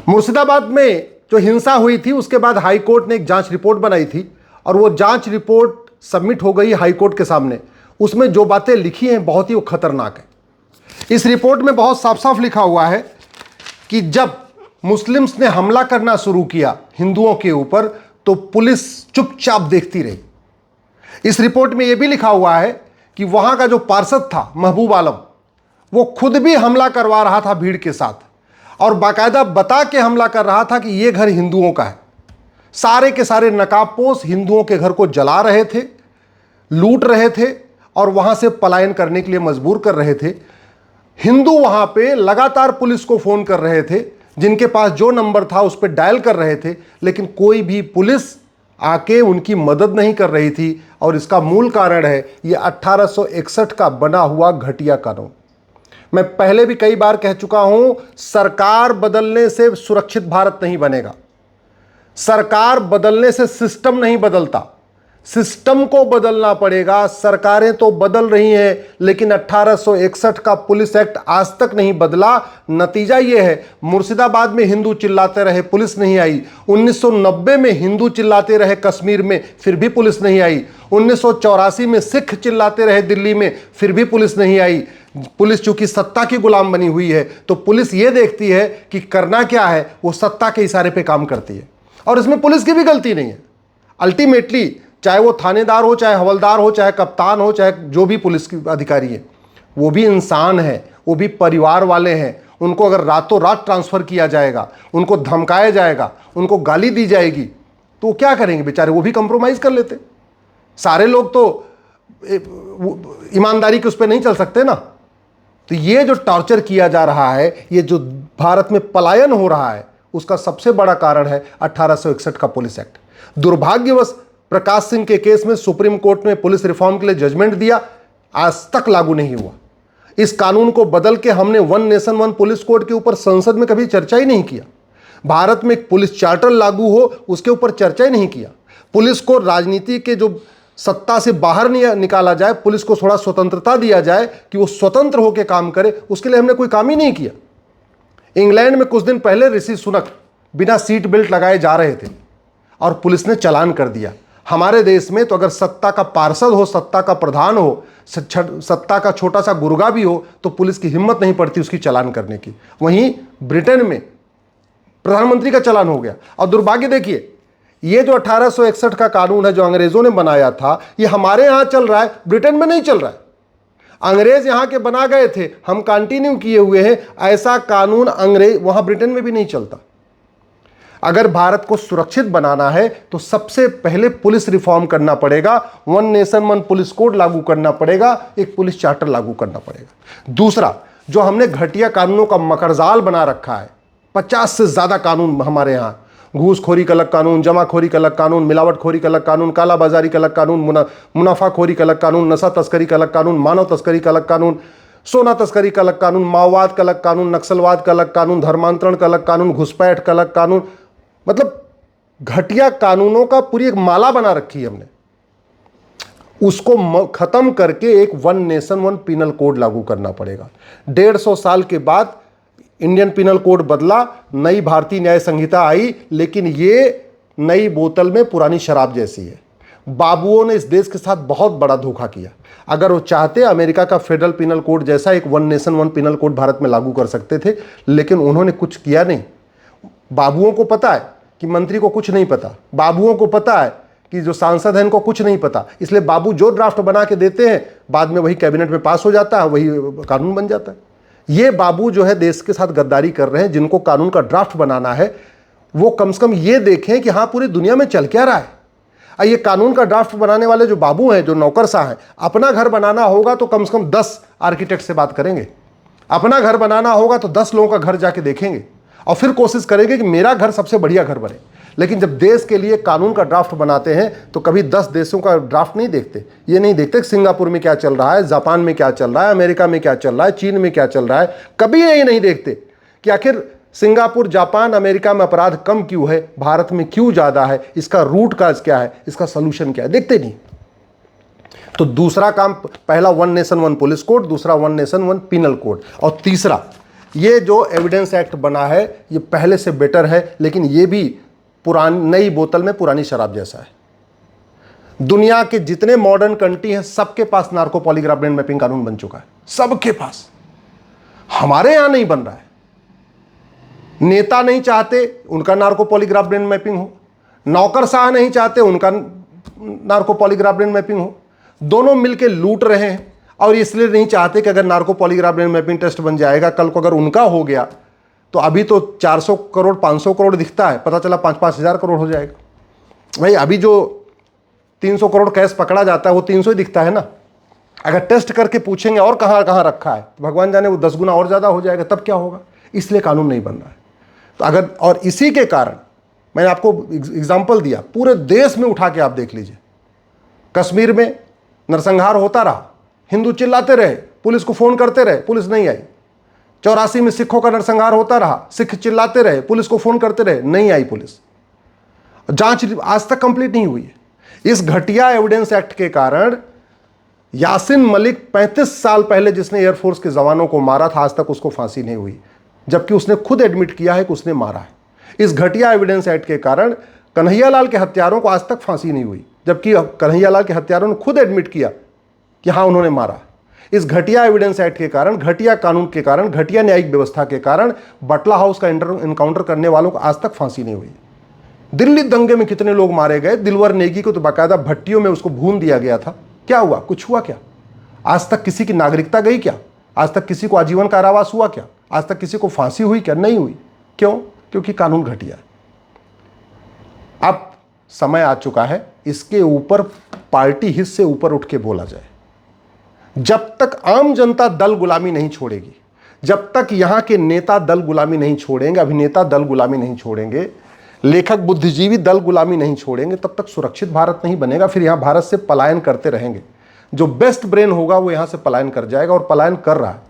मुर्शिदाबाद में जो हिंसा हुई थी उसके बाद हाई कोर्ट ने एक जांच रिपोर्ट बनाई थी और वो जांच रिपोर्ट सबमिट हो गई हाई कोर्ट के सामने। उसमें जो बातें लिखी हैं बहुत ही वो खतरनाक है। इस रिपोर्ट में बहुत साफ साफ लिखा हुआ है कि जब मुस्लिम्स ने हमला करना शुरू किया हिंदुओं के ऊपर तो पुलिस चुपचाप देखती रही। इस रिपोर्ट में यह भी लिखा हुआ है कि वहां का जो पार्षद था महबूब आलम, वो खुद भी हमला करवा रहा था भीड़ के साथ और बाकायदा बता के हमला कर रहा था कि यह घर हिंदुओं का है। सारे के सारे नकाबपोश हिंदुओं के घर को जला रहे थे, लूट रहे थे और वहां से पलायन करने के लिए मजबूर कर रहे थे। हिंदू वहां पे लगातार पुलिस को फोन कर रहे थे, जिनके पास जो नंबर था उस पर डायल कर रहे थे, लेकिन कोई भी पुलिस आके उनकी मदद नहीं कर रही थी। और इसका मूल कारण है ये 1861 का बना हुआ घटिया कानून। मैं पहले भी कई बार कह चुका हूं, सरकार बदलने से सुरक्षित भारत नहीं बनेगा। सरकार बदलने से सिस्टम नहीं बदलता, सिस्टम को बदलना पड़ेगा। सरकारें तो बदल रही हैं, लेकिन 1861 का पुलिस एक्ट आज तक नहीं बदला। नतीजा यह है, मुर्शिदाबाद में हिंदू चिल्लाते रहे, पुलिस नहीं आई। 1990 में हिंदू चिल्लाते रहे कश्मीर में, फिर भी पुलिस नहीं आई। 1984 में सिख चिल्लाते रहे दिल्ली में, फिर भी पुलिस नहीं आई। पुलिस चूंकि सत्ता की गुलाम बनी हुई है, तो पुलिस यह देखती है कि करना क्या है, वो सत्ता के इशारे पे काम करती है। और इसमें पुलिस की भी गलती नहीं है। अल्टीमेटली चाहे वो थानेदार हो, चाहे हवलदार हो, चाहे कप्तान हो, चाहे जो भी पुलिस की अधिकारी है, वो भी इंसान है, वो भी परिवार वाले हैं। उनको अगर रातों रात ट्रांसफर किया जाएगा, उनको धमकाया जाएगा, उनको गाली दी जाएगी, तो वो क्या करेंगे बेचारे? वो भी कंप्रोमाइज कर लेते। सारे लोग तो ईमानदारी के उस पर नहीं चल सकते ना। तो ये जो टॉर्चर किया जा रहा है, ये जो भारत में पलायन हो रहा है, उसका सबसे बड़ा कारण है 1861 का पुलिस एक्ट। दुर्भाग्यवश प्रकाश सिंह के केस में सुप्रीम कोर्ट ने पुलिस रिफॉर्म के लिए जजमेंट दिया, आज तक लागू नहीं हुआ। इस कानून को बदल के हमने one nation one police code के ऊपर संसद में कभी चर्चा ही नहीं किया। भारत में एक पुलिस चार्टर लागू हो, उसके ऊपर चर्चा ही नहीं किया। पुलिस को राजनीति के जो सत्ता से बाहर निकाला जाए, पुलिस को थोड़ा स्वतंत्रता दिया जाए कि वो स्वतंत्र होकर काम करे, उसके लिए हमने कोई काम ही नहीं किया। इंग्लैंड में कुछ दिन पहले ऋषि सुनक बिना सीट बेल्ट लगाए जा रहे थे और पुलिस ने चालान कर दिया। हमारे देश में तो अगर सत्ता का पार्षद हो, सत्ता का प्रधान हो, सत्ता का छोटा सा गुर्गा भी हो, तो पुलिस की हिम्मत नहीं पड़ती उसकी चालान करने की। वहीं ब्रिटेन में प्रधानमंत्री का चालान हो गया। और दुर्भाग्य देखिए, ये जो 1861 का कानून है जो अंग्रेजों ने बनाया था, ये हमारे यहां चल रहा है, ब्रिटेन में नहीं चल रहा है। अंग्रेज यहां के बना गए थे, हम कंटिन्यू किए हुए हैं। ऐसा कानून अंग्रेज वहां ब्रिटेन में भी नहीं चलता। अगर भारत को सुरक्षित बनाना है तो सबसे पहले पुलिस रिफॉर्म करना पड़ेगा, one nation one police code लागू करना पड़ेगा, एक पुलिस चार्टर लागू करना पड़ेगा। दूसरा, जो हमने घटिया कानूनों का मकरजाल बना रखा है, 50 से ज्यादा कानून हमारे यहां, घूसखोरी का अलग कानून, जमाखोरी का अलग कानून, मिलावटखोरी का अलग कानून, कालाबाजारी का अलग कानून, मुनाफाखोरी का अलग कानून, नशा तस्करी का अलग कानून, मानव तस्करी का अलग कानून, सोना तस्करी का अलग कानून, माओवाद का अलग कानून, नक्सलवाद का अलग कानून, धर्मांतरण का अलग कानून, घुसपैठ का अलग कानून। मतलब घटिया कानूनों का पूरी एक माला बना रखी है हमने। उसको खत्म करके एक one nation one penal code लागू करना पड़ेगा। 150 साल के बाद इंडियन पिनल कोड बदला, नई भारतीय न्याय संहिता आई, लेकिन ये नई बोतल में पुरानी शराब जैसी है। बाबुओं ने इस देश के साथ बहुत बड़ा धोखा किया। अगर वो चाहते अमेरिका का फेडरल पिनल कोड जैसा एक one nation one penal code Bharat में लागू कर सकते थे, लेकिन उन्होंने कुछ किया नहीं। बाबुओं को पता है कि मंत्री को कुछ नहीं पता, बाबुओं को पता है कि जो सांसद हैं इनको कुछ नहीं पता, इसलिए बाबू जो ड्राफ्ट बना के देते हैं बाद में वही कैबिनेट में पास हो जाता है, वही कानून बन जाता है। ये बाबू जो है देश के साथ गद्दारी कर रहे हैं। जिनको कानून का ड्राफ्ट बनाना है वो कम से कम ये देखें कि हाँ पूरी दुनिया में चल क्या रहा है। ये कानून का ड्राफ्ट बनाने वाले जो बाबू हैं, जो नौकरशाह हैं, अपना घर बनाना होगा तो कम से कम 10 आर्किटेक्ट से बात करेंगे। अपना घर बनाना होगा तो 10 लोगों का घर जाके देखेंगे और फिर कोशिश करेंगे कि मेरा घर सबसे बढ़िया घर बने। लेकिन जब देश के लिए कानून का ड्राफ्ट बनाते हैं तो कभी 10 देशों का ड्राफ्ट नहीं देखते। ये नहीं देखते कि सिंगापुर में क्या चल रहा है, जापान में क्या चल रहा है, अमेरिका में क्या चल रहा है, चीन में क्या चल रहा है। कभी ये नहीं देखते कि आखिर सिंगापुर, जापान, अमेरिका में अपराध कम क्यों है, भारत में क्यों ज़्यादा है, इसका रूट काज क्या है, इसका सोल्यूशन क्या है, देखते नहीं। तो दूसरा काम, पहला one nation one police code, दूसरा one nation one penal code, और तीसरा ये जो एविडेंस एक्ट बना है ये पहले से बेटर है, लेकिन ये भी पुरानी नई बोतल में पुरानी शराब जैसा है। दुनिया के जितने मॉडर्न कंट्री हैं सबके पास नार्को पॉलीग्राफ ब्रेन मैपिंग कानून बन चुका है, सबके पास। हमारे यहां नहीं बन रहा है। नेता नहीं चाहते उनका नार्को पॉलीग्राफ ब्रेन मैपिंग हो, नौकरशाह नहीं चाहते उनका नार्को पॉलीग्राफ ब्रेन मैपिंग हो। दोनों मिलकर लूट रहे हैं और इसलिए नहीं चाहते कि अगर narco polygraph brain mapping test बन जाएगा, कल को अगर उनका हो गया तो अभी तो 400 करोड़ 500 करोड़ दिखता है, पता चला 5-5 हज़ार करोड़ हो जाएगा। भाई अभी जो 300 करोड़ कैश पकड़ा जाता है वो 300 ही दिखता है ना। अगर टेस्ट करके पूछेंगे और कहाँ कहाँ रखा है तो भगवान जाने वो 10 गुना और ज़्यादा हो जाएगा, तब क्या होगा। इसलिए कानून नहीं बन रहा है। तो अगर, और इसी के कारण मैंने आपको एग्जाम्पल दिया, पूरे देश में उठा के आप देख लीजिए। कश्मीर में नरसंहार होता रहा, हिंदू चिल्लाते रहे, पुलिस को फ़ोन करते रहे, पुलिस नहीं आई। 84 में सिखों का नरसंहार होता रहा, सिख चिल्लाते रहे, पुलिस को फ़ोन करते रहे, नहीं आई पुलिस। जांच आज तक कंप्लीट नहीं हुई है। इस घटिया एविडेंस एक्ट के कारण यासीन मलिक 35 साल पहले जिसने एयरफोर्स के जवानों को मारा था, आज तक उसको फांसी नहीं हुई, जबकि उसने खुद एडमिट किया है कि उसने मारा है। इस घटिया एविडेंस एक्ट के कारण कन्हैयालाल के हत्यारों को आज तक फांसी नहीं हुई, जबकि कन्हैयालाल के हत्यारों ने खुद एडमिट किया कि हाँ उन्होंने मारा। इस घटिया एविडेंस एक्ट के कारण, घटिया कानून के कारण, घटिया न्यायिक व्यवस्था के कारण बटला हाउस का एनकाउंटर करने वालों को आज तक फांसी नहीं हुई। दिल्ली दंगे में कितने लोग मारे गए, दिलवर नेगी को तो बाकायदा भट्टियों में उसको भून दिया गया था। क्या हुआ? कुछ हुआ क्या? आज तक किसी की नागरिकता गई क्या? आज तक किसी को आजीवन कारावास हुआ क्या? आज तक किसी को फांसी हुई क्या? नहीं हुई। क्यों? क्योंकि कानून घटिया है। अब समय आ चुका है इसके ऊपर पार्टी हित से ऊपर उठ के बोला जाए। जब तक आम जनता दल गुलामी नहीं छोड़ेगी, जब तक यहां के नेता दल गुलामी नहीं छोड़ेंगे, अभिनेता दल गुलामी नहीं छोड़ेंगे, लेखक बुद्धिजीवी दल गुलामी नहीं छोड़ेंगे, तब तक सुरक्षित भारत नहीं बनेगा। फिर यहां भारत से पलायन करते रहेंगे। जो बेस्ट ब्रेन होगा वो यहां से पलायन कर जाएगा, और पलायन कर रहा है।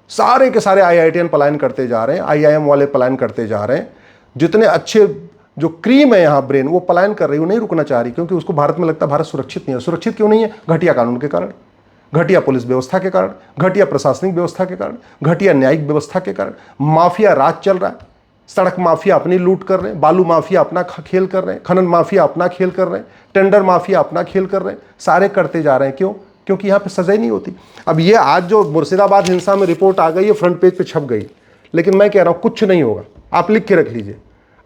सारे के सारे IITian पलायन करते जा रहे हैं, IIM वाले पलायन करते जा रहे हैं। जितने अच्छे जो क्रीम है यहां ब्रेन, वो पलायन कर रही, वो नहीं रुकना चाह रही, क्योंकि उसको भारत में लगता है भारत सुरक्षित नहीं है। सुरक्षित क्यों नहीं है? घटिया कानून के कारण, घटिया पुलिस व्यवस्था के कारण, घटिया प्रशासनिक व्यवस्था के कारण, घटिया न्यायिक व्यवस्था के कारण। माफिया राज चल रहा है। सड़क माफिया अपनी लूट कर रहे हैं, बालू माफिया अपना खेल कर रहे हैं, खनन माफिया अपना खेल कर रहे हैं, टेंडर माफिया अपना खेल कर रहे हैं। सारे करते जा रहे हैं। क्यों? क्योंकि यहाँ पे सजा ही नहीं होती। अब ये आज जो मुर्शिदाबाद हिंसा में रिपोर्ट आ गई है, फ्रंट पेज पे छप गई, लेकिन मैं कह रहा हूँ कुछ नहीं होगा। आप लिख के रख लीजिए।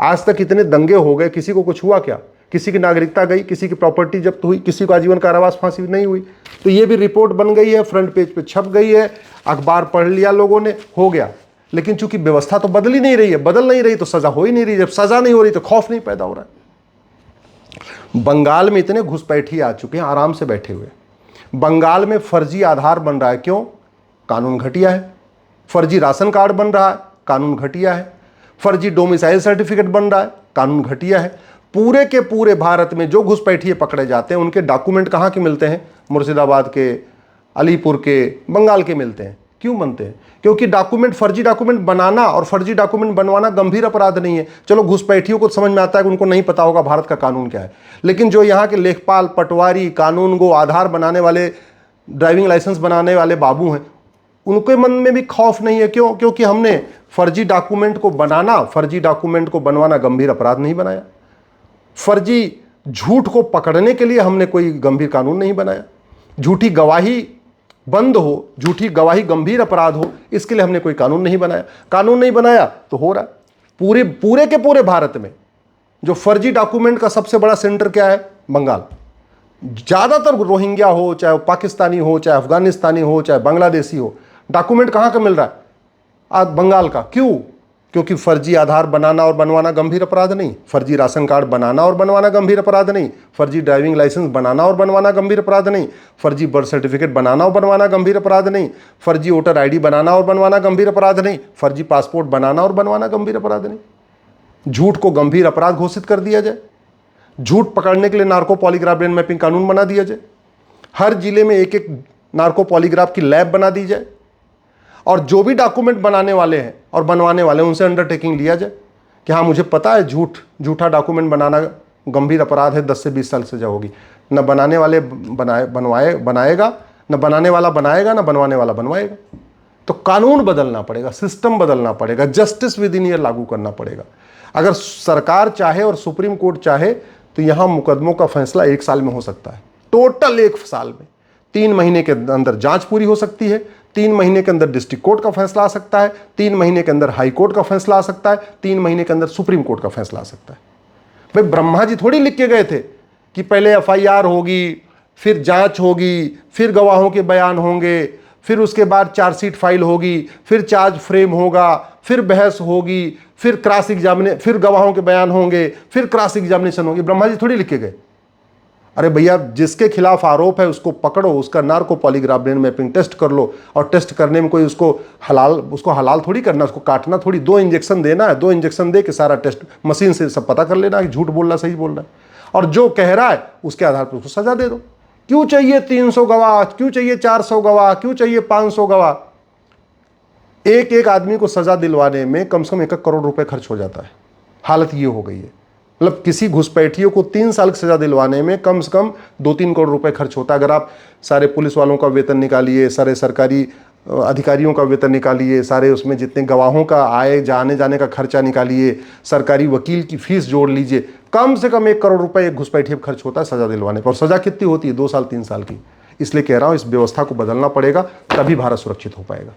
आज तक इतने दंगे हो गए, किसी को कुछ हुआ क्या? किसी की नागरिकता गई, किसी की प्रॉपर्टी जब्त हुई, किसी को आजीवन कारावास फांसी नहीं हुई। तो ये भी रिपोर्ट बन गई है, फ्रंट पेज पे छप गई है, अखबार पढ़ लिया लोगों ने, हो गया। लेकिन चूंकि व्यवस्था तो बदल ही नहीं रही है, बदल नहीं रही तो सजा हो ही नहीं रही। जब सजा नहीं हो रही तो खौफ नहीं पैदा हो रहा है। बंगाल में इतने घुसपैठी आ चुके हैं, आराम से बैठे हुए। बंगाल में फर्जी आधार बन रहा है। क्यों? कानून घटिया है। फर्जी राशन कार्ड बन रहा है, कानून घटिया है। फर्जी डोमिसाइल सर्टिफिकेट बन रहा है, कानून घटिया है। पूरे के पूरे भारत में जो घुसपैठिए पकड़े जाते हैं उनके डॉक्यूमेंट कहाँ के मिलते हैं? मुर्शिदाबाद के, अलीपुर के, बंगाल के मिलते हैं। क्यों बनते हैं? क्योंकि डॉक्यूमेंट, फर्जी डॉक्यूमेंट बनाना और फर्जी डॉक्यूमेंट बनवाना गंभीर अपराध नहीं है। चलो घुसपैठियों को समझ में आता है कि उनको नहीं पता होगा भारत का कानून क्या है, लेकिन जो यहाँ के लेखपाल, पटवारी, कानून गो, आधार बनाने वाले, ड्राइविंग लाइसेंस बनाने वाले बाबू हैं, उनके मन में भी खौफ नहीं है। क्यों? क्योंकि हमने फर्जी डॉक्यूमेंट को बनाना, फर्जी डॉक्यूमेंट को बनवाना गंभीर अपराध नहीं बनाया। फर्जी झूठ को पकड़ने के लिए हमने कोई गंभीर कानून नहीं बनाया। झूठी गवाही बंद हो, झूठी गवाही गंभीर अपराध हो, इसके लिए हमने कोई कानून नहीं बनाया। कानून नहीं बनाया तो हो रहा है। पूरे के पूरे भारत में जो फर्जी डॉक्यूमेंट का सबसे बड़ा सेंटर क्या है? बंगाल। ज़्यादातर रोहिंग्या हो, चाहे पाकिस्तानी हो, चाहे अफगानिस्तानी हो, चाहे बांग्लादेशी हो, डॉक्यूमेंट कहाँ का मिल रहा है? आज बंगाल का। क्यों? क्योंकि फर्जी आधार बनाना और बनवाना गंभीर अपराध नहीं, फर्जी राशन कार्ड बनाना और बनवाना गंभीर अपराध नहीं, फर्जी ड्राइविंग लाइसेंस बनाना और बनवाना गंभीर अपराध नहीं, फर्जी बर्थ सर्टिफिकेट बनाना और बनवाना गंभीर अपराध नहीं, फर्जी वोटर ID बनाना और बनवाना गंभीर अपराध नहीं, फर्जी पासपोर्ट बनाना और बनवाना गंभीर अपराध नहीं। झूठ को गंभीर अपराध घोषित कर दिया जाए। झूठ पकड़ने के लिए नार्को पॉलीग्राफ ब्रेन मैपिंग कानून बना दिया जाए। हर जिले में एक एक नार्को पॉलीग्राफ की लैब बना दी जाए, और जो भी डॉक्यूमेंट बनाने वाले हैं और बनवाने वाले हैं उनसे अंडरटेकिंग लिया जाए कि हाँ मुझे पता है झूठा डॉक्यूमेंट बनाना गंभीर अपराध है, 10 से 20 साल सजा होगी। न बनाने वाले बनाएगा, न बनाने वाला बनाएगा, न बनवाने वाला बनवाएगा। तो कानून बदलना पड़ेगा, सिस्टम बदलना पड़ेगा, जस्टिस विद इन ईयर लागू करना पड़ेगा। अगर सरकार चाहे और सुप्रीम कोर्ट चाहे तो यहां मुकदमों का फैसला 1 साल में हो सकता है, टोटल 1 साल में। 3 महीने के अंदर जांच पूरी हो सकती है, 3 महीने के अंदर डिस्ट्रिक्ट कोर्ट का फैसला आ सकता है, 3 महीने के अंदर हाई कोर्ट का फैसला आ सकता है, 3 महीने के अंदर सुप्रीम कोर्ट का फैसला आ सकता है। भाई ब्रह्मा जी थोड़ी लिख के गए थे कि पहले FIR होगी, फिर जांच होगी, फिर गवाहों के बयान होंगे, फिर उसके बाद चार्जशीट फाइल होगी, फिर चार्ज फ्रेम होगा, फिर बहस होगी, फिर क्रॉस एग्जामिनेशन, फिर गवाहों के बयान होंगे, फिर क्रॉस एग्जामिनेशन होगी। ब्रह्मा जी थोड़ी लिख के गए। अरे भैया, जिसके खिलाफ आरोप है उसको पकड़ो, उसका narco polygraph brain mapping test कर लो, और टेस्ट करने में कोई उसको हलाल थोड़ी करना, उसको काटना थोड़ी, 2 इंजेक्शन देना है, 2 इंजेक्शन दे के सारा टेस्ट मशीन से सब पता कर लेना है कि झूठ बोल रहा सही बोल रहा है, और जो कह रहा है उसके आधार पर उसको सजा दे दो। क्यों चाहिए 300 गवाह, क्यों चाहिए 400 गवाह, क्यों चाहिए 500 गवाह? एक एक आदमी को सजा दिलवाने में कम से कम 1 करोड़ रुपए खर्च हो जाता है। हालत ये हो गई है, मतलब किसी घुसपैठियों को 3 साल की सजा दिलवाने में कम से कम 2-3 करोड़ रुपए खर्च होता है। अगर आप सारे पुलिस वालों का वेतन निकालिए, सारे सरकारी अधिकारियों का वेतन निकालिए, सारे उसमें जितने गवाहों का आए जाने जाने का खर्चा निकालिए, सरकारी वकील की फीस जोड़ लीजिए, कम से कम 1 करोड़ रुपए एक घुसपैठिए पर खर्च होता है सजा दिलवाने पर। और सजा कितनी होती है? 2 साल 3 साल की। इसलिए कह रहा हूं इस व्यवस्था को बदलना पड़ेगा, तभी भारत सुरक्षित हो पाएगा।